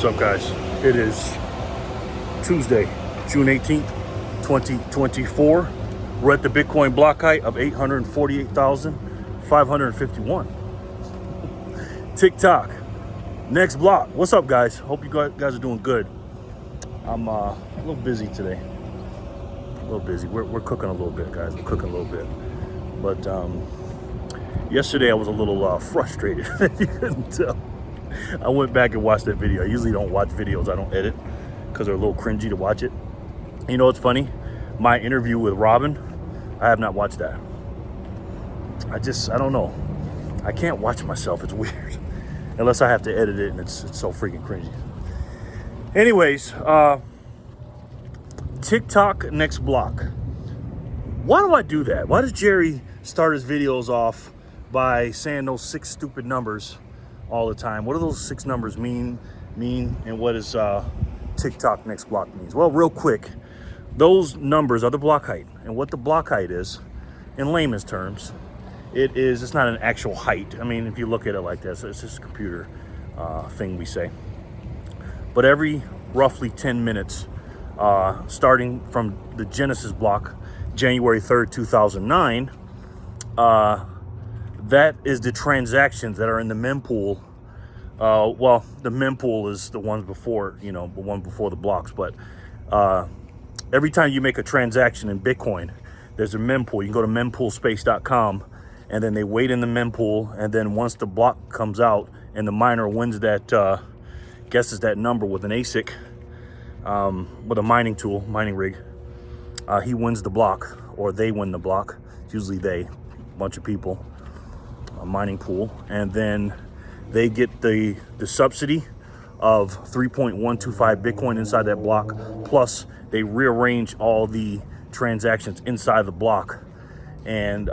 What's up, guys? It is Tuesday, June 18th, 2024. We're at the Bitcoin block height of 848,551. TikTok, next block. What's up, guys? Hope you guys are doing good. I'm a little busy today. A little busy. We're cooking a little bit, guys. We're cooking a little bit. But yesterday I was a little frustrated, if you couldn't tell. I went back and watched that video. I usually don't watch videos I don't edit because they're a little cringy to watch it. You know what's funny? My interview with Robin, I have not watched that. I don't know. I can't watch myself. It's weird. Unless I have to edit it and it's so freaking cringy. Anyways, TikTok next block. Why do I do that? Why does Jerry start his videos off by saying those 6 stupid numbers all the time? What do those 6 numbers mean, and what does TikTok next block means? Well, real quick, those numbers are the block height, and what the block height is, in layman's terms, it's not an actual height. I mean, if you look at it like this, it's just a computer thing we say. But every roughly 10 minutes, starting from the Genesis block, January 3rd, 2009, that is the transactions that are in the mempool. Well, the mempool is the ones before, the one before the blocks. But every time you make a transaction in Bitcoin, there's a mempool. You can go to mempoolspace.com, and then they wait in the mempool. And then once the block comes out and the miner wins that, guesses that number with an ASIC, with a mining tool, mining rig, he wins the block, or they win the block. It's usually they, a bunch of people. A mining pool, and then they get the subsidy of 3.125 Bitcoin inside that block, plus they rearrange all the transactions inside the block, and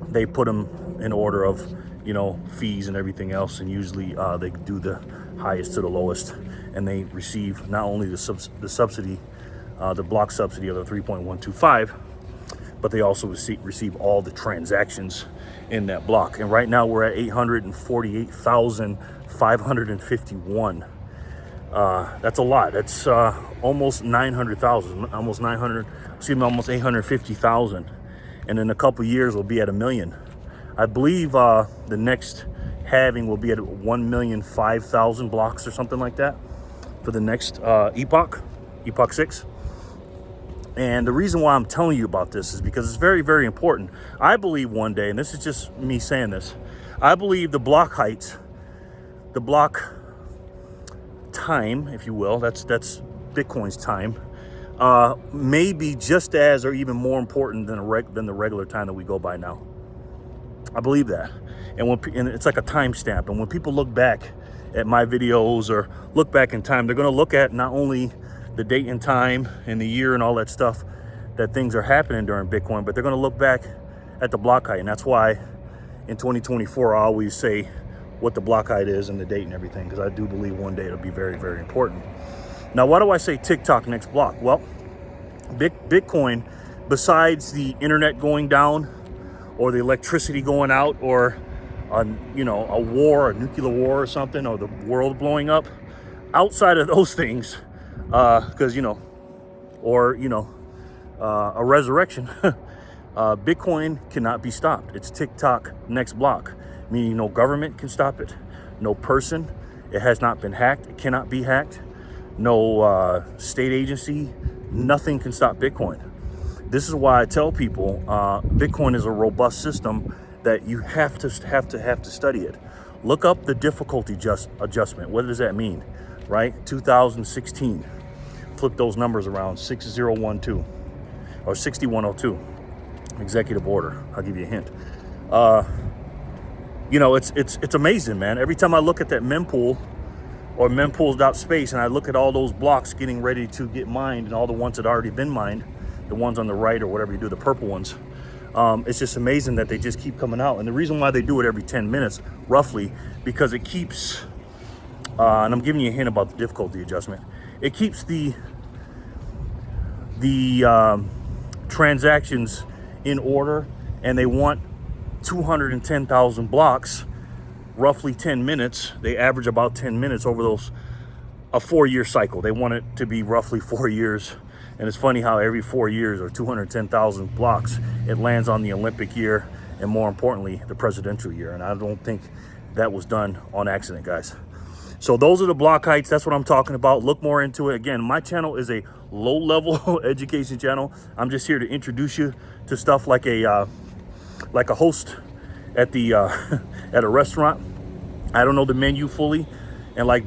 they put them in order of fees and everything else, and usually they do the highest to the lowest, and they receive not only the subsidy, the block subsidy of the 3.125, but they also receive all the transactions in that block. And right now we're at 848,551. That's a lot. That's almost 900,000, almost 850,000. And in a couple years we'll be at 1 million. I believe the next halving will be at 1,005,000 blocks or something like that for the next epoch 6. And the reason why I'm telling you about this is because it's very, very important. I believe one day, and this is just me saying this, I believe the block height, the block time, if you will, that's Bitcoin's time, may be just as or even more important than the regular time that we go by now. I believe that. And it's like a timestamp. And when people look back at my videos or look back in time, they're going to look at not only the date and time and the year and all that stuff that things are happening during Bitcoin, but they're going to look back at the block height. And that's why in 2024, I always say what the block height is and the date and everything, because I do believe one day it'll be very, very important. Now, why do I say TikTok next block? Well, Bitcoin, besides the internet going down or the electricity going out or a war, a nuclear war or something, or the world blowing up, outside of those things, because a resurrection, Bitcoin cannot be stopped. It's TikTok next block, meaning no government can stop it, no person. It has not been hacked. It cannot be hacked. No state agency. Nothing can stop Bitcoin. This is why I tell people Bitcoin is a robust system that you have to study it. Look up the difficulty adjustment. What does that mean? Right? 2016. Flip those numbers around, 6012 or 6102. Executive order. I'll give you a hint. It's amazing, man. Every time I look at that mempool or mempools.space and I look at all those blocks getting ready to get mined and all the ones that already been mined, the ones on the right or whatever you do, the purple ones, it's just amazing that they just keep coming out. And the reason why they do it every 10 minutes, roughly, because it keeps, and I'm giving you a hint about the difficulty adjustment, it keeps the transactions in order, and they want 210,000 blocks, roughly 10 minutes. They average about 10 minutes over those a 4-year cycle. They want it to be roughly 4 years. And it's funny how every 4 years or 210,000 blocks, it lands on the Olympic year and more importantly, the presidential year. And I don't think that was done on accident, guys. So those are the block heights. That's what I'm talking about. Look more into it. Again, my channel is a low-level education channel. I'm just here to introduce you to stuff like a host at the at a restaurant. I don't know the menu fully, and like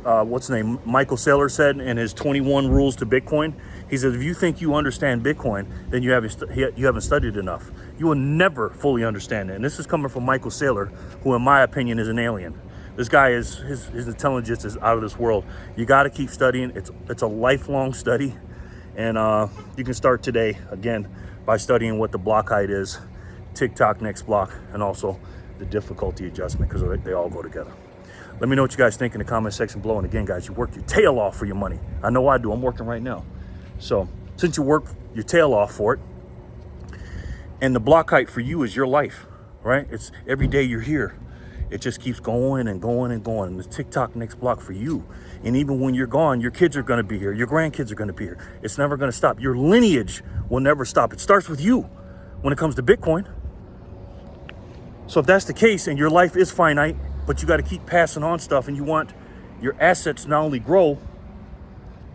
what's the name? Michael Seyr said in his 21 rules to Bitcoin. He said, if you think you understand Bitcoin, then you haven't studied enough. You will never fully understand it. And this is coming from Michael Seyr, who in my opinion is an alien. This guy is, his intelligence is out of this world. You got to keep studying. It's a lifelong study. And you can start today, again, by studying what the block height is, TikTok next block, and also the difficulty adjustment, because they all go together. Let me know what you guys think in the comment section below. And again, guys, you work your tail off for your money. I know I do. I'm working right now. So since you work your tail off for it, and the block height for you is your life, right? It's every day you're here. It just keeps going and going and going. And the TikTok next block for you. And even when you're gone, your kids are going to be here. Your grandkids are going to be here. It's never going to stop. Your lineage will never stop. It starts with you when it comes to Bitcoin. So if that's the case and your life is finite, but you got to keep passing on stuff and you want your assets to not only grow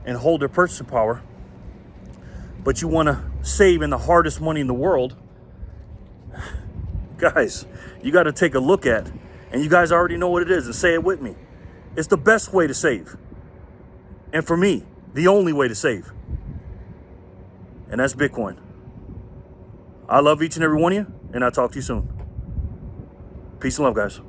and hold their purchasing power, but you want to save in the hardest money in the world, guys, you got to take a look at, and you guys already know what it is, and say it with me. It's the best way to save. And for me, the only way to save. And that's Bitcoin. I love each and every one of you, and I'll talk to you soon. Peace and love, guys.